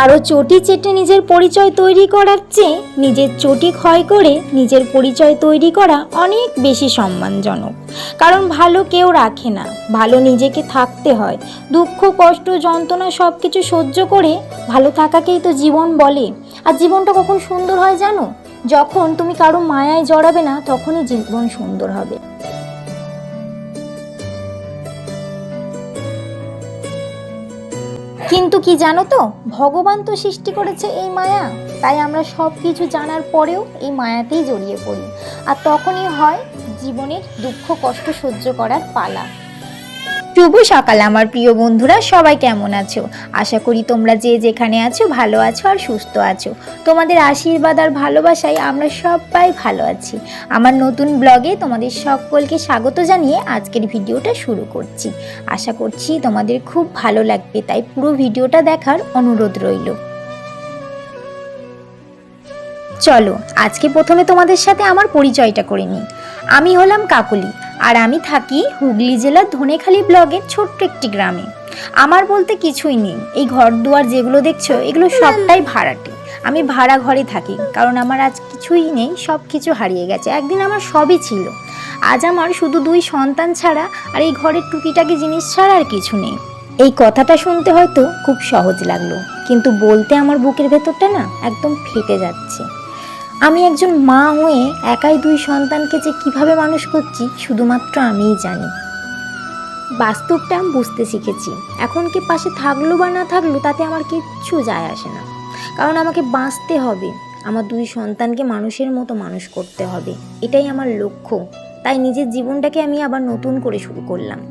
কারো চটি চেটে নিজের পরিচয় তৈরি করার চেয়ে নিজের চটি ক্ষয় করে নিজের পরিচয় তৈরি করা অনেক বেশি সম্মানজনক। কারণ ভালো কেউ রাখে না, ভালো নিজেকে থাকতে হয়। দুঃখ কষ্ট যন্ত্রণা সব কিছু সহ্য করে ভালো থাকাকেই তো জীবন বলে। আর জীবনটা কখন সুন্দর হয় জানো? যখন তুমি কারো মায়ায় জড়াবে না, তখনই জীবন সুন্দর হবে। কিন্তু কি জানো তো, ভগবান তো সৃষ্টি করেছে এই মায়া, তাই আমরা সব কিছু জানার পরেও এই মায়াতেই জড়িয়ে পড়ি। আর তখনই হয় জীবনের দুঃখ কষ্ট সহ্য করার পালা। শুভ সকাল আমার প্রিয় বন্ধুরা, সবাই কেমন আছো? আশা করি তোমরা যে যেখানে আছো ভালো আছো আর সুস্থ আছো। তোমাদের আশীর্বাদ আর ভালোবাসায় আমরা সবাই ভালো আছি। আমার নতুন ব্লগে তোমাদের সকলকে স্বাগত জানিয়ে আজকের ভিডিওটা শুরু করছি। আশা করছি তোমাদের খুব ভালো লাগবে, তাই পুরো ভিডিওটা দেখার অনুরোধ রইল। চলো আজকে প্রথমে তোমাদের সাথে আমার পরিচয়টা করে নিই। আমি হলাম কাকলি, আর আমি থাকি হুগলি জেলার ধনেখালি ব্লকের ছোট্ট একটি গ্রামে। আমার বলতে কিছুই নেই, এই ঘর দুয়ার যেগুলো দেখছো এগুলো সবটাই ভাড়াটে। আমি ভাড়া ঘরে থাকি, কারণ আমার আজ কিছুই নেই, সব কিছু হারিয়ে গেছে। একদিন আমার সবই ছিল, আজ আমার শুধু 2 সন্তান ছাড়া আর এই ঘরের টুকিটাকি জিনিস ছাড়া আর কিছু নেই। এই কথাটা শুনতে হয়তো খুব সহজ লাগলো, কিন্তু বলতে আমার বুকের ভেতরটা না একদম ফেটে যাচ্ছে। আমি একজন মা হয়ে একাই 2 সন্তানকে যে কিভাবে মানুষ করছি শুধুমাত্র আমিই জানি। বাস্তবটা বুঝতে শিখেছি, এখন কে পাশে থাকলো বা না থাকলো তাতে আমার কিচ্ছু যায় আসে না, কারণ আমাকে বাঁচতে হবে, আমার 2 সন্তানকে মানুষের মতো মানুষ করতে হবে, এটাই আমার লক্ষ্য। তাই নিজের জীবনটাকে আমি আবার নতুন করে শুরু করলাম।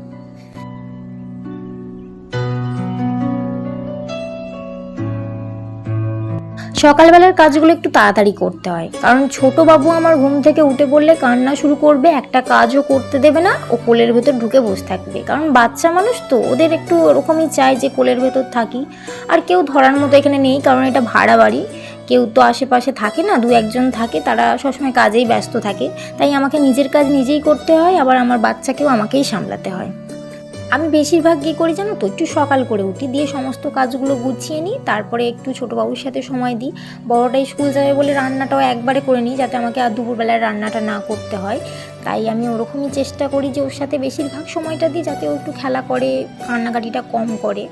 সকালবেলার কাজগুলো একটু তাড়াতাড়ি করতে হয়, কারণ ছোট বাবু আমার ঘুম থেকে উঠে পড়লে কান্না শুরু করবে, একটা কাজও করতে দেবে না, ও কোলের ভেতর ঢুকে বসে থাকবে। কারণ বাচ্চা মানুষ তো, ওদের একটু ওরকমই চাই যে কোলের ভেতর থাকি। আর কেউ ধরার মতো এখানে নেই, কারণ এটা ভাড়া বাড়ি, কেউ তো আশেপাশে থাকে না, 2-1জন থাকে, তারা সবসময় কাজেই ব্যস্ত থাকে। তাই আমাকে নিজের কাজ নিজেই করতে হয়, আবার আমার বাচ্চাকেও আমাকেই সামলাতে হয়। আমি বেশিরভাগ কী করি জানো তো, একটু সকাল করে উঠি, দিয়ে সমস্ত কাজগুলো গুছিয়ে নিই, তারপরে একটু ছোটো বাবুর সাথে সময় দিই। বড়োটা স্কুল যাবে বলে রান্নাটাও একবারে করে নিই, যাতে আমাকে আর দুপুরবেলায় রান্নাটা না করতে হয়। তাই আমি ওরকমই চেষ্টা করি যে ওর সাথে বেশিরভাগ সময়টা দিই, যাতে ও একটু খেলা করে, কান্নাকাটিটা কম করে।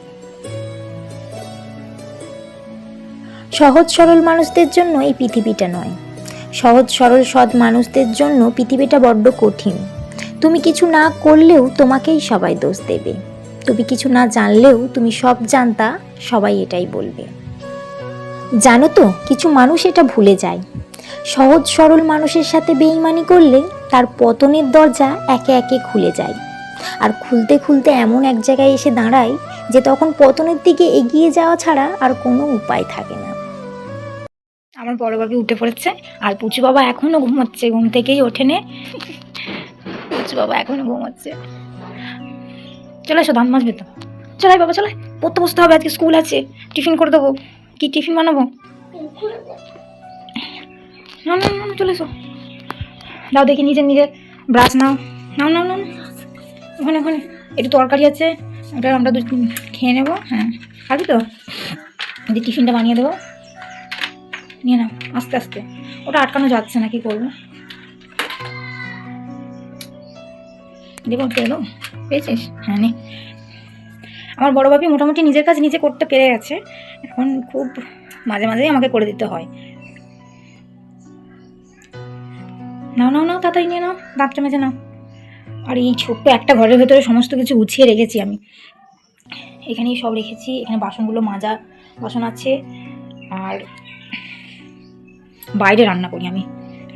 সহজ সরল মানুষদের জন্য এই পৃথিবীটা নয়, সহজ সরল সৎ মানুষদের জন্য পৃথিবীটা বড্ড কঠিন। তুমি কিছু না করলেও তোমাকেই সবাই দোষ দেবে, তুমি কিছু না জানলেও তুমি সব জানতা, সবাই এটাই বলবে। জানো তো, কিছু মানুষ এটা ভুলে যায়, সহজ সরল মানুষের সাথে বেইমানি করলে তার পতনের দরজা একে একে খুলে যায়, আর খুলতে খুলতে এমন এক জায়গায় এসে দাঁড়ায় যে তখন পতনের দিকে এগিয়ে যাওয়া ছাড়া আর কোনো উপায় থাকে না। আমার বড় বাবু উঠে পড়েছে, আর পুচু বাবা এখনো ঘুমাচ্ছে, ঘুম থেকেই ওঠেনে। পুচু বাবা এখনো ঘুমাচ্ছে। চলে এসো, ধান মাজবে তো। চলাই বাবা চলে, পড়তে বসতে হবে, আজকে স্কুল আছে, টিফিন করে দেবো। কি টিফিন বানাবো? না না না, চলে এসো। দাও দেখি নিজের নিজের ব্রাশ নাও, নাও নাও নাও, ওখানে ওখানে একটু তরকারি আছে, ওটা আমরা খেয়ে নেবো। হ্যাঁ খাবি তো? যে টিফিনটা বানিয়ে দেবো, নিয়ে নাও আস্তে আস্তে, ওটা আটকানো যাচ্ছে না, কি করবো? দেবো পেলো, পেয়েছিস? হ্যাঁ নে। আমার বড় বাপি মোটামুটি নিজের কাজ নিজে করতে পেরে গেছে, এখন খুব মাঝে মাঝেই আমাকে করে দিতে হয়। নাও নাও নাও, তাড়াতাড়ি নিয়ে নাও, দাঁতটা মেজে নাও। আর এই ছোট্ট একটা ঘরের ভেতরে সমস্ত কিছু গুছিয়ে রেখেছি আমি, এখানেই সব রেখেছি। এখানে বাসনগুলো মাজা বাসন আছে, আর বাইরে রান্না করি আমি,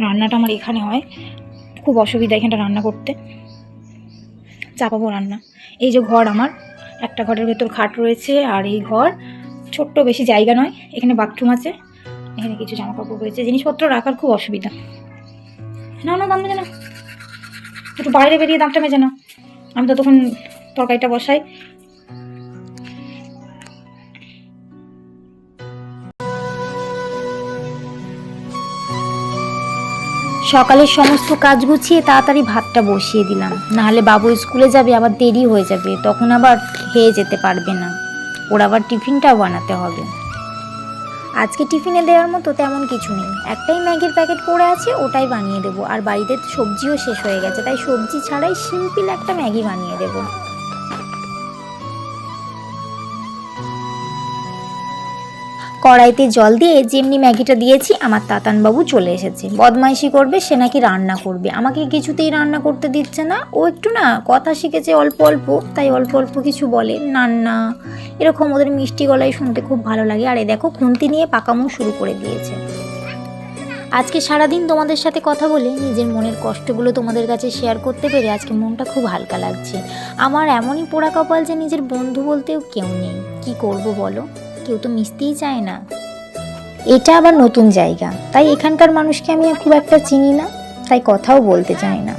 রান্নাটা আমার এখানে হয়, খুব অসুবিধা এখানটা রান্না করতে, চাপাবো রান্না। এই যে ঘর আমার, একটা ঘরের ভেতর খাট রয়েছে, আর এই ঘর ছোট্ট, বেশি জায়গা নয়, এখানে বাথরুম আছে, এখানে কিছু জামা কাপড় রয়েছে, জিনিসপত্র রাখার খুব অসুবিধা। না না, দাঁত মেজে না, একটু বাইরে বেরিয়ে দাঁতটা মেজে না, আমি তো তখন তরকারিটা বসাই। সকালের সমস্ত কাজ গুছিয়ে তাড়াতাড়ি ভাতটা বসিয়ে দিলাম, নাহলে বাবু স্কুলে যাবে, আবার দেরি হয়ে যাবে, তখন আবার খেয়ে যেতে পারবে না, ওর আবার টিফিনটাও বানাতে হবে। আজকে টিফিনে দেওয়ার মতো তেমন কিছু নেই, একটাই ম্যাগির প্যাকেট পড়ে আছে, ওটাই বানিয়ে দেবো। আর বাড়িতে সবজিও শেষ হয়ে গেছে, তাই সবজি ছাড়াই সিম্পল একটা ম্যাগি বানিয়ে দেবো। কড়াইতে জল দিয়ে যেমনি ম্যাগিটা দিয়েছি, আমার তাতানবাবু চলে এসেছে। বদমাইশি করবে, সে নাকি রান্না করবে, আমাকে কিছুতেই রান্না করতে দিচ্ছে না। ও একটু না কথা শিখেছে অল্প অল্প, তাই অল্প অল্প কিছু বলে, নান্না এরকম। ওদের মিষ্টি গলায় শুনতে খুব ভালো লাগে। আর এ দেখো খুন্তি নিয়ে পাকামো শুরু করে দিয়েছে। আজকে সারাদিন তোমাদের সাথে কথা বলে নিজের মনের কষ্টগুলো তোমাদের কাছে শেয়ার করতে পেরে আজকে মনটা খুব হালকা লাগছে। আমার এমনই পোড়া কপাল যে নিজের বন্ধু বলতেও কেউ নেই। কি করব বলো, কেউ তো মিশতেই চায় না। এটা আবার নতুন জায়গা, তাই এখানকার মানুষকে আমি খুব একটা চিনি না, তাই কথাও বলতে চাই না।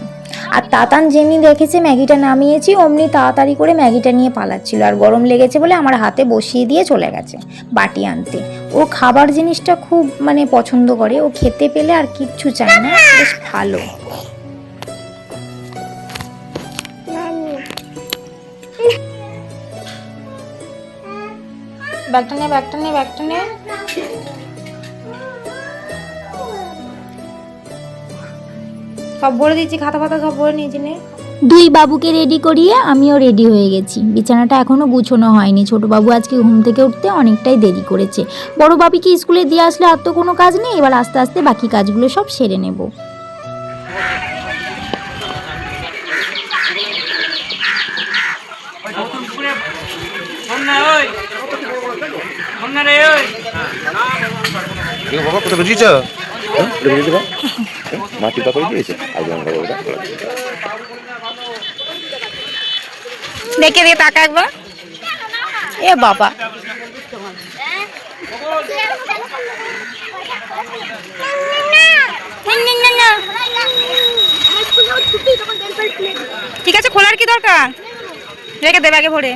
আর তাতান যেমনি দেখেছে ম্যাগিটা নামিয়েছি, অমনি তাড়াতাড়ি করে ম্যাগিটা নিয়ে পালাচ্ছিল। আর গরম লেগেছে বলে আমার হাতে বসিয়ে দিয়ে চলে গেছে বাটি আনতে। ও খাবার জিনিসটা খুব পছন্দ করে, ও খেতে পেলে আর কিচ্ছু চায় না, বেশ ভালো। ব্যাগটা নে, ব্যাগটা নে, ব্যাগটা নে। সব ভরে দিচ্ছি, খাতা ফাতা সব ভরে নিয়েছি নে। দুই বাবুকে রেডি করিয়ে আমিও রেডি হয়ে গেছি। বিছানাটা এখনো গুছোনো হয়নি। ছোট বাবু আজকে ঘুম থেকে উঠতে অনেকটাই দেরি করেছে। বড় বাবিকে স্কুলে দিয়ে আসলে আর তো কোনো কাজ নেই, এবার আস্তে আস্তে বাকি কাজগুলো সব সেরে নেব। বাবা কোথায় বুঝিয়েছ? মাটি পাকা দিয়েছে দেখে দিয়ে টাকা একবার। এ বাবা, ঠিক আছে, খোলার কি দরকার, রেখে দে ব্যাগে ভরে।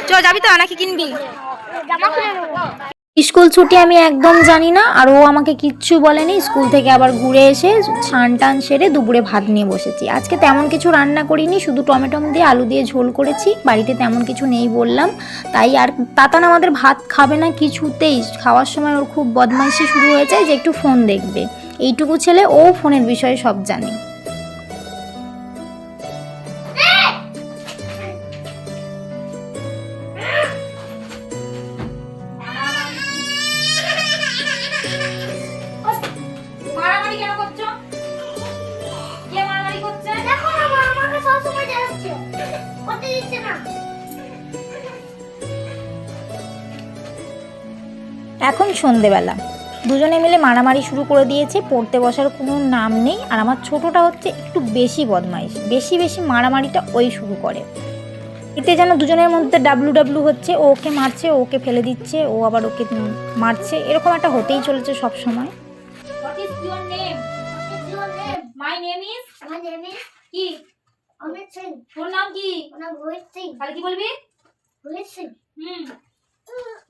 চ, যাবি তো নাকি কিনবি? স্কুল ছুটি আমি একদম জানি না, আর ও আমাকে কিচ্ছু বলেনি। স্কুল থেকে আবার ঘুরে এসে স্নান টান সেরে দুপুরে ভাত নিয়ে বসেছি। আজকে তেমন কিছু রান্না করিনি, শুধু টমেটো দিয়ে আলু দিয়ে ঝোল করেছি। বাড়িতে তেমন কিছু নেই বললাম, তাই। আর তাতান আমাদের ভাত খাবে না কিছুতেই। খাওয়ার সময় ওর খুব বদমাইশি শুরু হয়ে যায় যে একটু ফোন দেখবে। এইটুকু ছেলে, ও ফোনের বিষয়ে সব জানে। এখন সন্ধেবেলা, দুজনে মিলে মারামারি শুরু করে দিয়েছে। পড়তে বসার কোনো নাম নেই। আর আমার ছোটটা হচ্ছে একটু বেশি বদমাইশ, বেশি বেশি মারামারিটা ওই শুরু করে। এতে যেন দুজনের মধ্যে ডাব্লু ডাব্লু হচ্ছে, ও ওকে মারছে, ও ওকে ফেলে দিচ্ছে, ও আবার ওকে মারছে, এরকম একটা হতেই চলেছে সব সময়। What is your name? What is your name? My name is কি? অমিত সিং। তোর নাম কি? নাম রোহিত সিং। তাহলে কি বলবি? Rohit Singh.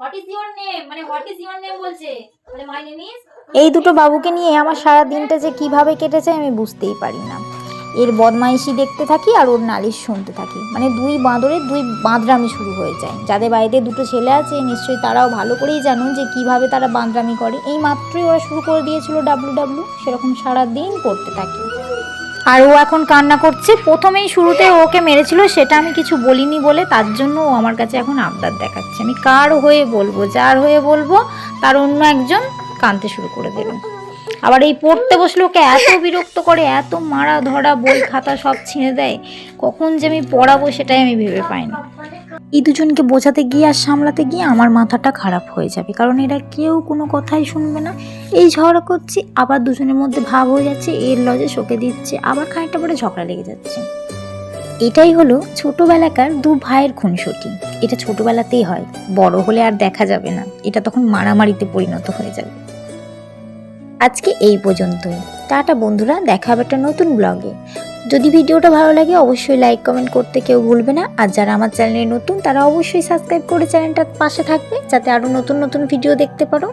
What is your name? মানে what is your name বলছে। মানে my name is। এই দুটো বাবুকে নিয়ে আমার সারা দিনটা যে কিভাবে কেটেছে আমি বুঝতেই পারি না। এর বদমাইশি দেখতে থাকি আর ওর নালিশ শুনতে থাকি। দুই বাঁদরের দুই বাঁদরামি শুরু হয়ে যায়। যাদের বাড়িতে দুটো ছেলে আছে নিশ্চয়ই তারাও ভালো করেই জানো যে কিভাবে তারা বাঁদরামি করে। এই মাত্রই ওরা শুরু করে দিয়েছিল ডাব্লু ডাব্লু, সেরকম সারাদিন করতে থাকি। আর ও এখন কান্না করছে। প্রথমেই শুরুতে ওকে মেরেছিল, সেটা আমি কিছু বলিনি বলে, তার জন্য ও আমার কাছে এখন আবদার দেখাচ্ছে। আমি কার হয়ে বলবো? যার হয়ে বলবো তার অন্য একজন কাঁদতে শুরু করে দেবে। আবার এই পড়তে বসলে ওকে এত বিরক্ত করে, এত মারা ধরা, বই খাতা সব ছিঁড়ে দেয়। কখন যে আমি পড়াবো সেটাই আমি ভেবে পাই না। এই দুজনকে বোঝাতে গিয়ে আর সামলাতে গিয়ে আমার মাথাটা খারাপ হয়ে যাবে, কারণ এরা কেউ কোনো কথাই শুনবে না। এই ঝগড়া করছি, আবার দুজনের মধ্যে ভাব হয়ে যাচ্ছে, এর লজে শোকে দিচ্ছে, আবার খানিকটা পরে ঝগড়া লেগে যাচ্ছে। এটাই হলো ছোটবেলাকার দু ভাইয়ের খুনসুটি। এটা ছোটবেলাতেই হয়, বড় হলে আর দেখা যাবে না, এটা তখন মারামারিতে পরিণত হয়ে যাবে। আজকে এই পর্যন্তই। টাটা বন্ধুরা, দেখা হবে একটা নতুন ব্লগে। যদি ভিডিওটা ভালো লাগে অবশ্যই লাইক কমেন্ট করতে কেউ ভুলবে না। আর যারা আমার চ্যানেলে নতুন তারা অবশ্যই সাবস্ক্রাইব করে চ্যানেলটার পাশে থাকবে, যাতে আরও নতুন নতুন ভিডিও দেখতে পারো।